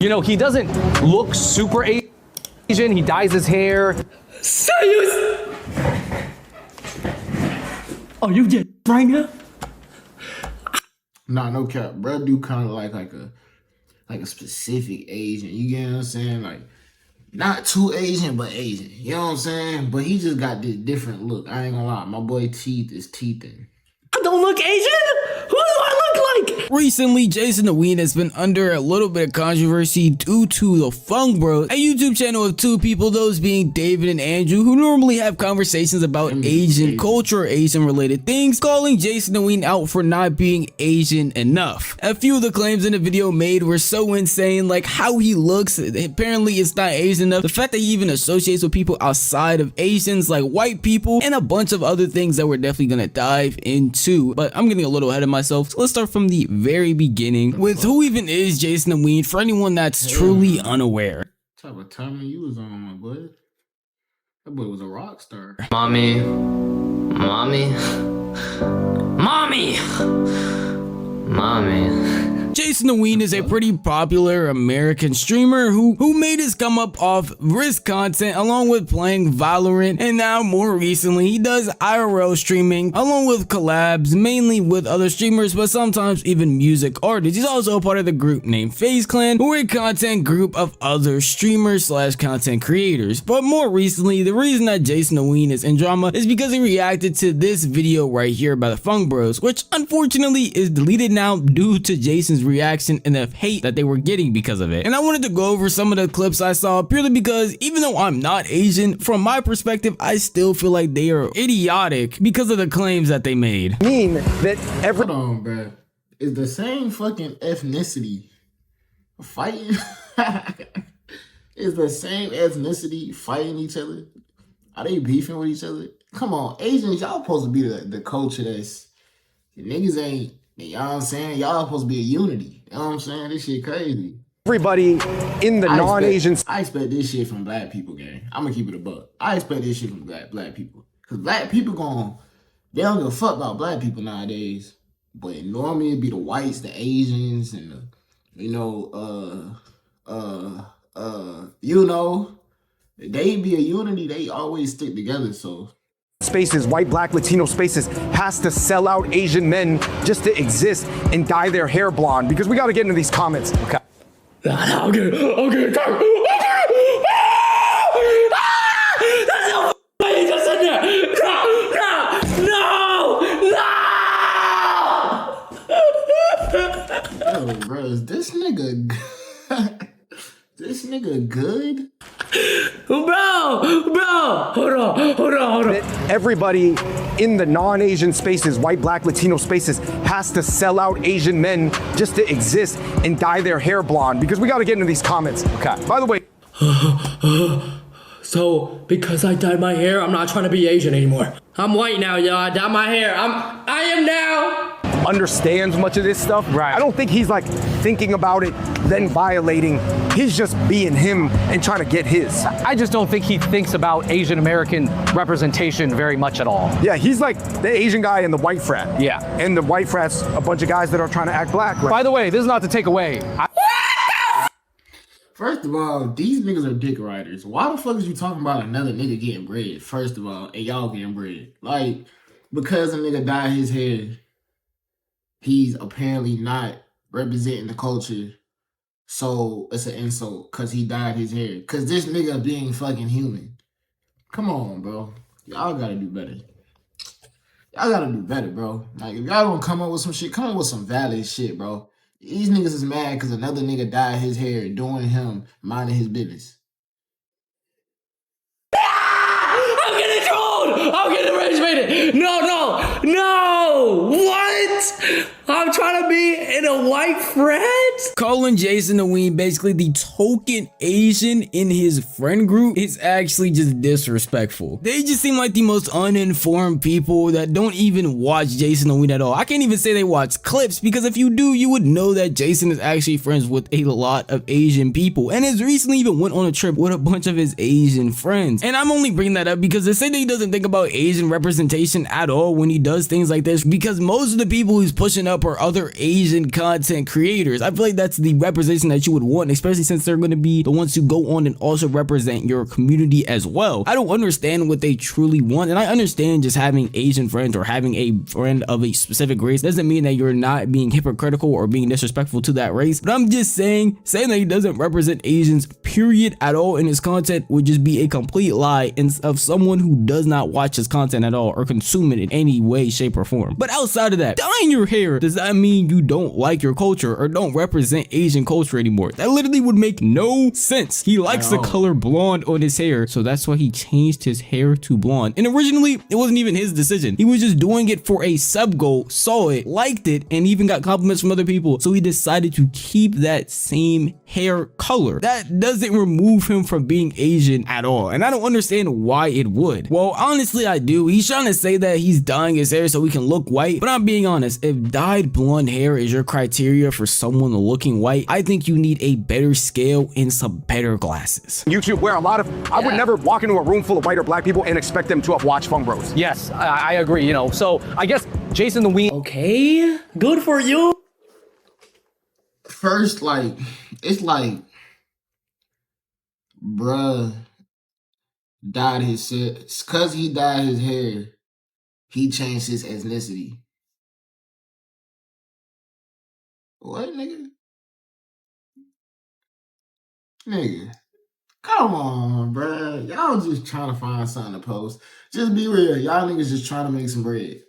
You know, he doesn't look super Asian. He dyes his hair. Are you just right now? Nah, no cap. Bro do kind of like a specific Asian. You get what I'm saying? Like, not too Asian, but Asian. You know what I'm saying? But he just got this different look. I ain't gonna lie. My boy teeth is teething. I don't look Asian? Who do I look like? Recently, Jason the Wen has been under a little bit of controversy due to the Fung Bros, a YouTube channel of two people, those being David and Andrew, who normally have conversations about Asian culture or Asian related things, calling Jason the Wen out for not being Asian enough. A few of the claims in the video made were so insane, like how he looks, apparently it's not Asian enough, the fact that he even associates with people outside of Asians like white people, and a bunch of other things that we're definitely gonna dive into. But I'm getting a little ahead of myself, so let's start from the very beginning with who even is Jason the Wen for anyone that's truly unaware. What type of timing you was on, my boy? That boy was a rock star. Mommy. Jason the Wen is a pretty popular American streamer who made his come up off risk content along with playing Valorant, and now more recently he does IRL streaming along with collabs mainly with other streamers, but sometimes even music artists. He's also a part of the group named FaZe Clan, who are a content group of other streamers slash content creators. But more recently, the reason that Jason the Wen is in drama is because he reacted to this video right here by the Fung Bros, which unfortunately is deleted now due to Jason's reaction and the hate that they were getting because of it. And I wanted to go over some of the clips I saw purely because even though I'm not Asian, from my perspective, I still feel like they are idiotic because of the claims that they made. Mean that every. Hold on, bro. Is the same fucking ethnicity fighting? Is the same ethnicity fighting each other? Are they beefing with each other? Come on, Asians, y'all supposed to be the culture that's the niggas ain't. You know what I'm saying? Y'all supposed to be a unity. You know what I'm saying? This shit crazy. Everybody in the non-Asian. I expect this shit from black people, gang. I'm gonna keep it a buck. I expect this shit from black people. Cause black people they don't give a fuck about black people nowadays. But normally it'd be the whites, the Asians, and the, they be a unity. They always stick together, so. Spaces, white, black, Latino spaces, has to sell out Asian men just to exist and dye their hair blonde, because we got to get into these comments. Okay. Okay, talk. That's no way, just in there. No. Yo, bro, is this nigga this nigga good? Bro, hold on. Everybody in the non-Asian spaces, white, black, Latino spaces, has to sell out Asian men just to exist and dye their hair blonde, because we got to get into these comments. Okay. By the way. So, because I dyed my hair, I'm not trying to be Asian anymore. I'm white now, y'all. I dyed my hair. I am now. Understands much of this stuff. Right. I don't think he's like thinking about it, then violating. He's just being him and trying to get his. I just don't think he thinks about Asian American representation very much at all. Yeah, he's like the Asian guy in the white frat. Yeah. And the white frat's a bunch of guys that are trying to act black. Right? By the way, this is not to take away. First of all, these niggas are dick riders. Why the fuck is you talking about another nigga getting bread, first of all, and y'all getting bread? Like, because a nigga dyed his hair, he's apparently not representing the culture, so it's an insult because he dyed his hair. Because this nigga being fucking human. Come on, bro. Y'all gotta do better. Y'all gotta do better, bro. Like, if y'all don't come up with some shit, come up with some valid shit, bro. These niggas is mad because another nigga dyed his hair doing him, minding his business. I'm getting trolled! I'm getting rage baited! No! What? I'm trying to be in a white frat? Calling Jason the Wen basically the token Asian in his friend group is actually just disrespectful. They just seem like the most uninformed people that don't even watch Jason the Wen at all. I can't even say they watch clips, because if you do, you would know that Jason is actually friends with a lot of Asian people and has recently even went on a trip with a bunch of his Asian friends. And I'm only bringing that up because they say that he doesn't think about about Asian representation at all when he does things like this, because most of the people he's pushing up are other Asian content creators. I feel like that's the representation that you would want, especially since they're going to be the ones who go on and also represent your community as well. I don't understand what they truly want, and I understand just having Asian friends or having a friend of a specific race doesn't mean that you're not being hypocritical or being disrespectful to that race, but I'm just saying that he doesn't represent Asians period at all in his content would just be a complete lie of someone who does not watch his content at all or consume it in any way, shape, or form. But outside of that, dyeing your hair, does that mean you don't like your culture or don't represent Asian culture anymore? That literally would make no sense. He likes the color blonde on his hair, so that's why he changed his hair to blonde. And originally, it wasn't even his decision. He was just doing it for a sub goal, saw it, liked it, and even got compliments from other people, so he decided to keep that same hair color. That doesn't remove him from being Asian at all, and I don't understand why it would. Well, honestly, I do. He's trying to say that he's dyeing his hair so he can look white, but I'm being honest, if dyed blonde hair is your criteria for someone looking white, I think you need a better scale and some better glasses. YouTube, where a lot of, I would never walk into a room full of white or black people and expect them to have watched Fung Bros. Yes, I agree, you know. So I guess Jason the Wen. Okay, good for you. First, like, it's like, bruh dyed his hair. Cause he dyed his hair, he changed his ethnicity. What, nigga? Nigga, come on, bruh. Y'all just trying to find something to post. Just be real. Y'all niggas just trying to make some bread.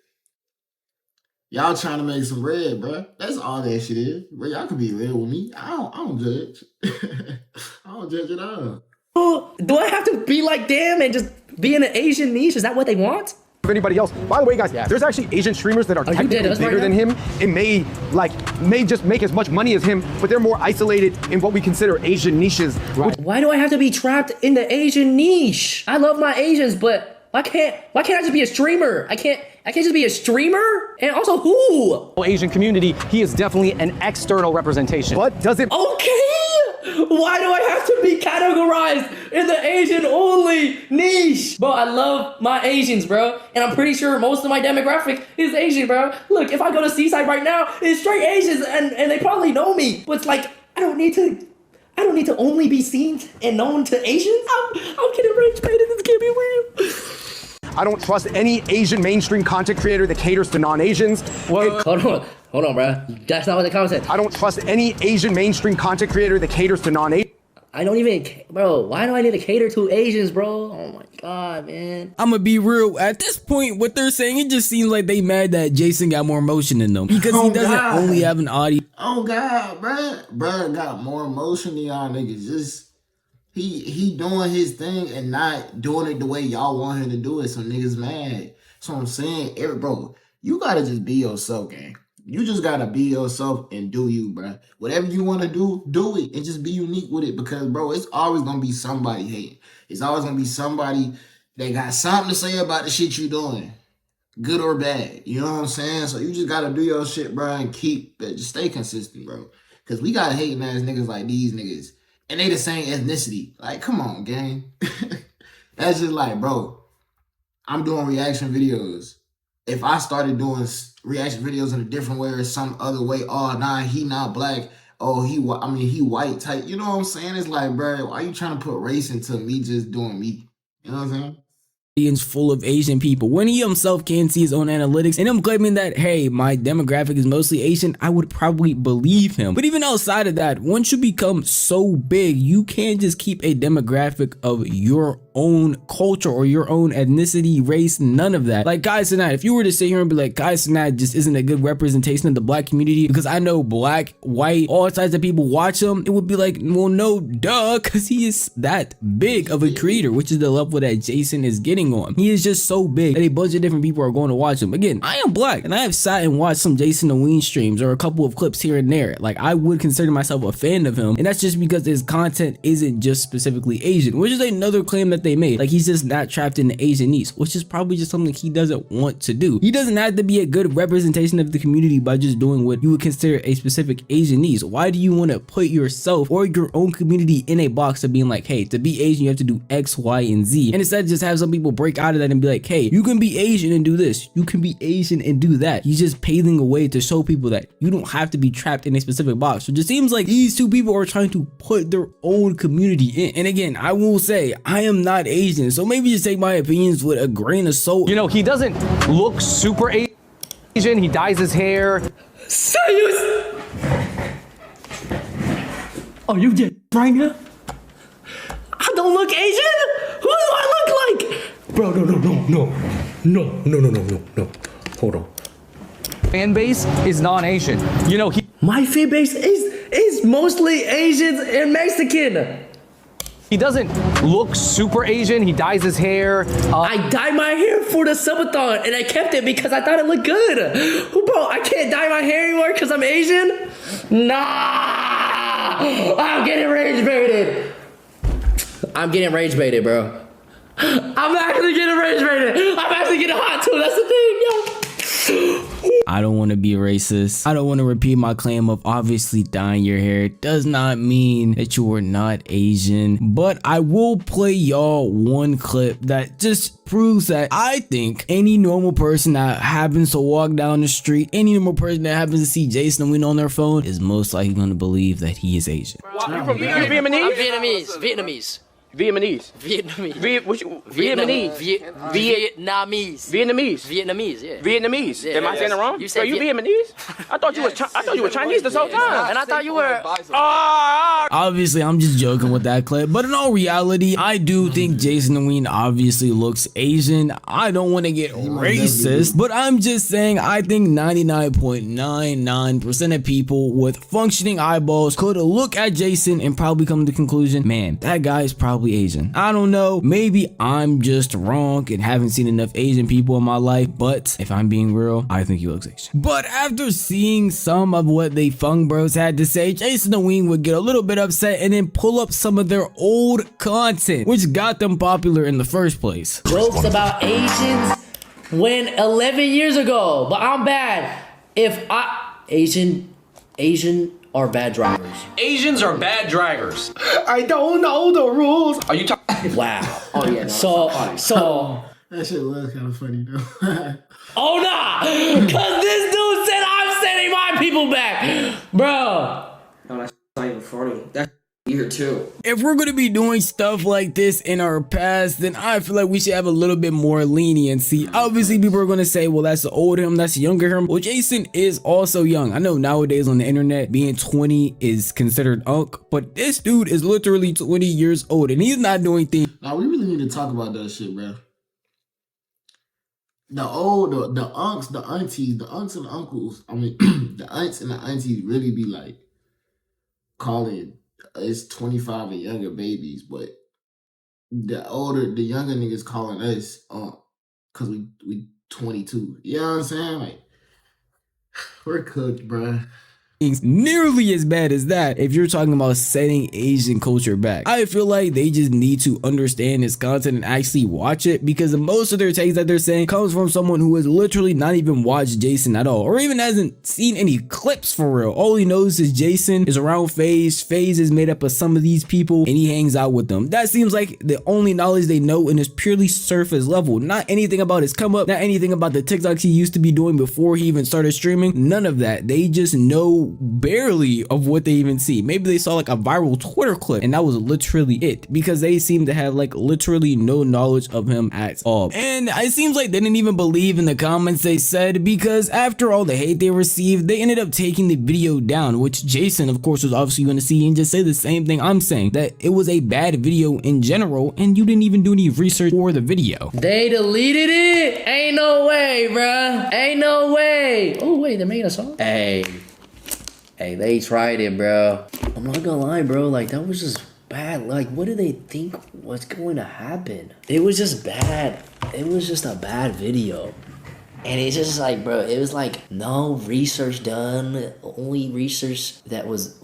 Y'all trying to make some bread, bruh. That's all that shit is. Bro, y'all can be real with me. I don't judge. I don't judge at all. Oh, do I have to be like them and just be in an Asian niche? Is that what they want? Of anybody else. By the way, guys, there's actually Asian streamers that are technically bigger than him and may just make as much money as him, but they're more isolated in what we consider Asian niches. Right. Why do I have to be trapped in the Asian niche? I love my Asians, but why can't I just be a streamer? I can't just be a streamer? And also who? Asian community, he is definitely an external representation. But does it? Okay! Why do I have to be categorized in the Asian only niche? Bro, I love my Asians, bro. And I'm pretty sure most of my demographic is Asian, bro. Look, if I go to Seaside right now, it's straight Asians and they probably know me. But it's like, I don't need to only be seen and known to Asians. I'm getting rage baited. This can't be real. I don't trust any Asian mainstream content creator that caters to non-Asians. Hold on, bro. That's not what the comment said. I don't trust any Asian mainstream content creator that caters to non-Asians. I don't even, bro, why do I need to cater to Asians, bro? Oh my God, man. I'm gonna be real. At this point, what they're saying, it just seems like they mad that Jason got more emotion than them because he doesn't only have an audience. Oh God, bruh got more emotion than y'all niggas. Just he doing his thing and not doing it the way y'all want him to do it. So niggas mad. So I'm saying, bro, you gotta just be yourself, gang. You just gotta be yourself and do you, bro. Whatever you want to do it and just be unique with it. Because, bro, it's always gonna be somebody hating. It's always gonna be somebody that got something to say about the shit you doing, good or bad. You know what I'm saying? So you just gotta do your shit, bro, and just stay consistent, bro. Because we got hating ass niggas like these niggas, and they the same ethnicity. Like, come on, gang. That's just like, bro, I'm doing reaction videos. If I started doing reaction videos in a different way or some other way, oh, nah, he not black, oh, he white type, you know what I'm saying? It's like, bro, why you trying to put race into me just doing me? You know what I'm saying? Full of Asian people when he himself can't see his own analytics, and him claiming that, hey, my demographic is mostly Asian, I would probably believe him. But even outside of that, once you become so big, you can't just keep a demographic of your own culture or your own ethnicity, race, none of that. Like Kai Cenat, if you were to sit here and be like, Kai Cenat just isn't a good representation of the black community because I know black, white, all types of people watch him, it would be like, well, no, duh, because he is that big of a creator, which is the level that Jason is getting on. He is just so big that a bunch of different people are going to watch him. Again, I am black and I have sat and watched some Jason the Wen streams or a couple of clips here and there. Like, I would consider myself a fan of him, and that's just because his content isn't just specifically Asian, which is another claim that they made. Like, he's just not trapped in the Asian niche, which is probably just something he doesn't want to do. He doesn't have to be a good representation of the community by just doing what you would consider a specific Asian niche. Why do you want to put yourself or your own community in a box of being like, hey, to be Asian, you have to do X, Y, and Z. And instead just have some people break out of that and be like, hey, you can be Asian and do this. You can be Asian and do that. He's just paving a way to show people that you don't have to be trapped in a specific box. So it just seems like these two people are trying to put their own community in. And again, I will say, I am not Asian, so maybe just take my opinions with a grain of salt. You know, he doesn't look super Asian. He dyes his hair. Serious? Are you just right now? I don't look Asian? Who do I look like? Bro, no. Hold on. Fan base is non-Asian. You know, My fan base is mostly Asians and Mexican. he doesn't look super Asian. He dyes his hair. I dyed my hair for the subathon and I kept it because I thought it looked good. Bro, I can't dye my hair anymore because I'm Asian? Nah! I'm getting rage baited. I'm getting rage baited, bro. I'm actually getting rage baited. I'm actually getting hot too. That's the thing, yo. I don't want to be racist. I don't want to repeat my claim of obviously dyeing your hair does not mean that you are not Asian, but I will play y'all one clip that just proves that I think any normal person that happens to walk down the street, any normal person that happens to see Jason the Wen on their phone is most likely going to believe that he is Asian. You Vietnamese? I'm Vietnamese. Vietnamese. Vietnamese, yeah. Vietnamese. Yeah, Am I saying it wrong? You said you Vietnamese? I thought you were Chinese this whole time. And I thought you were. Obviously, I'm just joking with that clip, but in all reality, I do think Jason the Wen obviously looks Asian. I don't want to get racist, but I'm just saying I think 99.99% of people with functioning eyeballs could look at Jason and probably come to the conclusion, man, that guy is probably Asian. I don't know, maybe I'm just wrong and haven't seen enough Asian people in my life, but if I'm being real, I think he looks Asian. But after seeing some of what they Fung Bros had to say, Jason the Wen would get a little bit upset and then pull up some of their old content, which got them popular in the first place. Jokes about Asians when 11 years ago, but I'm bad. Asian are bad drivers. Asians are bad drivers. I don't know the rules. Are you talking? Wow. Oh yeah. So That shit was kind of funny though. oh nah, cause this dude said I'm sending my people back, bro. No, that's not even funny. That's weird too. If we're gonna be doing stuff like this in our past, then I feel like we should have a little bit more leniency. Obviously, people are gonna say, well, that's the old him, that's the younger him. Well, Jason is also young. I know nowadays on the internet, being 20 is considered unk, but this dude is literally 20 years old and he's not doing things. Now we really need to talk about that shit, bro. The unks, the aunties, the aunts and uncles. I mean, the aunts and the aunties really be like calling us 25 and younger babies, but the younger niggas calling us cause we 22. You know what I'm saying? Like, we're cooked, bruh. Nearly as bad as that if you're talking about setting Asian culture back. I feel like they just need to understand this content and actually watch it, because most of their takes that they're saying comes from someone who has literally not even watched Jason at all, or even hasn't seen any clips for real. All he knows is Jason is around FaZe. FaZe is made up of some of these people and he hangs out with them. That seems like the only knowledge they know, and it's purely surface level. Not anything about his come up, not anything about the TikToks he used to be doing before he even started streaming. None of that. They just know barely of what they even see. Maybe they saw like a viral Twitter clip and that was literally it, because they seem to have like literally no knowledge of him at all. And it seems like they didn't even believe in the comments they said, because after all the hate they received, they ended up taking the video down, which Jason of course was obviously going to see and just say the same thing I'm saying, that it was a bad video in general and you didn't even do any research for the video. They deleted it? Ain't no way, bruh. Ain't no way. Oh wait, they made a song? Hey, they tried it, bro. I'm not gonna lie, bro. Like, that was just bad. Like, what did they think was going to happen? It was just bad. It was just a bad video. And it's just like, bro, it was like no research done. Only research that was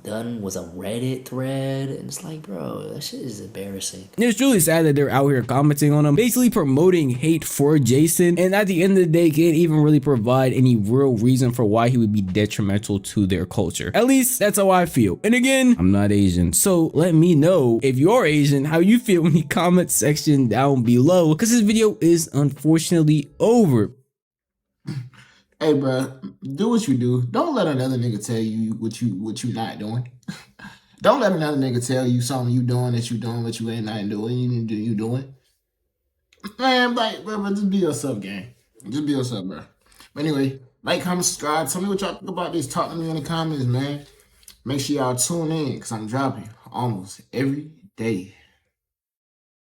done was a Reddit thread, and it's like, bro, that shit is embarrassing. It's truly sad that they're out here commenting on him, basically promoting hate for Jason, and at the end of the day can't even really provide any real reason for why he would be detrimental to their culture. At least that's how I feel. And again, I'm not Asian, so let me know if you're Asian how you feel in the comment section down below, because this video is unfortunately over. Hey, bro, do what you do. Don't let another nigga tell you what you not doing. Don't let another nigga tell you something you doing that you doing but you ain't not doing. You doing. Man, like, bro, just be yourself, gang. Just be yourself, bro. But anyway, like, comment, subscribe. Tell me what y'all think about this. Talk to me in the comments, man. Make sure y'all tune in because I'm dropping almost every day.